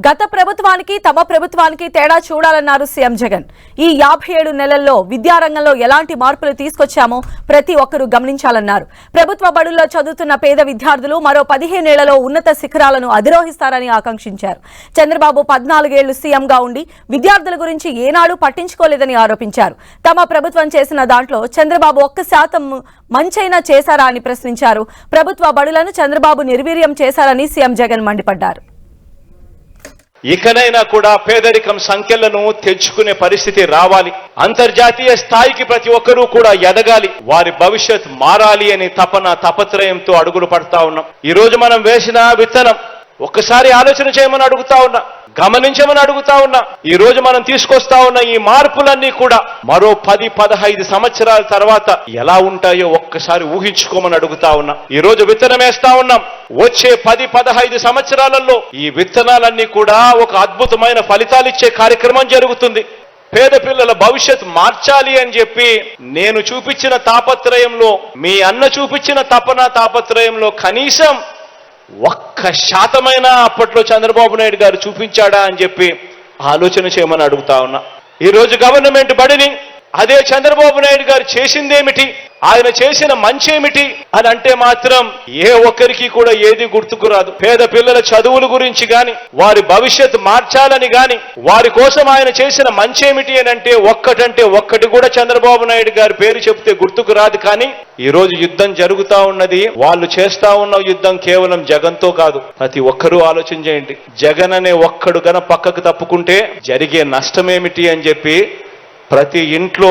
గత ప్రభుత్వానికి తమ ప్రభుత్వానికి తేడా చూడాలన్నారు సీఎం జగన్. ఈ 57 నెలల్లో విద్యారంగంలో ఎలాంటి మార్పులు తీసుకొచ్చామో ప్రతి ఒక్కరూ గమనించాలన్నారు. ప్రభుత్వ బడుల్లో చదువుతున్న పేద విద్యార్థులు మరో 15 ఏళ్లలో ఉన్నత శిఖరాలను అధిరోహిస్తారని ఆకాంక్షించారు. చంద్రబాబు 14 ఏళ్లు సీఎంగా ఉండి విద్యార్థుల గురించి ఏనాడు పట్టించుకోలేదని ఆరోపించారు. తమ ప్రభుత్వం చేసిన దాంట్లో చంద్రబాబు 1% మంచైనా చేశారా అని ప్రశ్నించారు. ప్రభుత్వ బడులను చంద్రబాబు నిర్వీర్యం చేశారని సీఎం జగన్ మండిపడ్డారు. ఇకనైనా కూడా పేదరికం సంఖ్యలను తెచ్చుకునే పరిస్థితి రావాలి. అంతర్జాతీయ స్థాయికి ప్రతి ఒక్కరూ కూడా ఎదగాలి. వారి భవిష్యత్ మారాలి అని తపత్రయంతో అడుగులు పడతా ఉన్నాం. ఈ రోజు మనం వేసిన విత్తనం ఒక్కసారి ఆలోచన చేయమని అడుగుతా ఉన్నా, గమనించమని అడుగుతా ఉన్నా. ఈ రోజు మనం తీసుకొస్తా ఉన్న ఈ మార్పులన్నీ కూడా మరో 10-15 సంవత్సరాల తర్వాత ఎలా ఉంటాయో ఒక్కసారి ఊహించుకోమని అడుగుతా ఉన్నా. ఈ రోజు విత్తనం వేస్తా ఉన్నాం. వచ్చే 10-15 సంవత్సరాలలో ఈ విత్తనాలన్నీ కూడా ఒక అద్భుతమైన ఫలితాలు ఇచ్చే కార్యక్రమం జరుగుతుంది. పేద పిల్లల భవిష్యత్ మార్చాలి అని చెప్పి నేను చూపించిన తాపత్రయంలో, మీ అన్న చూపించిన తాపత్రయంలో కనీసం 1% అప్పట్లో చంద్రబాబు నాయుడు గారు చూపించాడా అని చెప్పి ఆలోచన చేయమని అడుగుతా ఉన్నా. ఈ రోజు గవర్నమెంట్ బడిని అదే చంద్రబాబు నాయుడు గారు చేసిందేమిటి, ఆయన చేసిన మంచేమిటి అని అంటే మాత్రం ఏ ఒక్కరికి కూడా ఏది గుర్తుకు రాదు. పేద పిల్లల చదువుల గురించి గాని, వారి భవిష్యత్ మార్చాలని గాని, వారి కోసం ఆయన చేసిన మంచేమిటి అని అంటే ఒక్కటి కూడా చంద్రబాబు నాయుడు గారి పేరు చెప్తే గుర్తుకు రాదు. కానీ ఈ రోజు యుద్ధం జరుగుతా ఉన్నది, వాళ్ళు చేస్తా ఉన్న యుద్ధం కేవలం జగన్తో కాదు. ప్రతి ఒక్కరూ ఆలోచన చేయండి. జగన్ అనే ఒక్కడు గన పక్కకు తప్పుకుంటే జరిగే నష్టమేమిటి అని చెప్పి ప్రతి ఇంట్లో,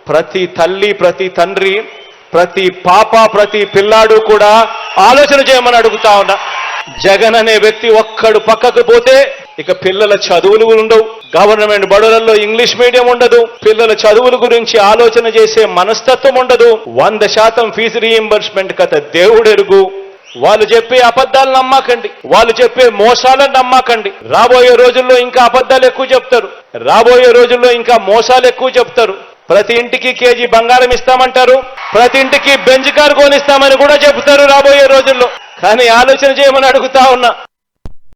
ప్రతి తల్లి, ప్రతి తండ్రి, ప్రతి పాప, ప్రతి పిల్లాడు కూడా ఆలోచన చేయమని అడుగుతా ఉన్నా. జగన్ అనే వ్యక్తి ఒక్కడు పక్కకు పోతే ఇక పిల్లల చదువులు ఉండవు, గవర్నమెంట్ బడులలో ఇంగ్లీష్ మీడియం ఉండదు, పిల్లల చదువుల గురించి ఆలోచన చేసే మనస్తత్వం ఉండదు. 100% ఫీజు రీయింబర్స్మెంట్ కథ దేవుడెరుగు. వాళ్ళు చెప్పే అబద్ధాలు నమ్మకండి, వాళ్ళు చెప్పే మోసాలను నమ్మకండి. రాబోయే రోజుల్లో ఇంకా అబద్ధాలు ఎక్కువ చెప్తారు, రాబోయే రోజుల్లో ఇంకా మోసాలు ఎక్కువ చెప్తారు. ప్రతి ఇంటికి కేజీ బంగారం ఇస్తామంటారు, ప్రతి ఇంటికి బెంజ్ కారు కొనిస్తామని కూడా చెప్తారు రాబోయే రోజుల్లో. కానీ ఆలోచన చేయమని అడుగుతా ఉన్నా.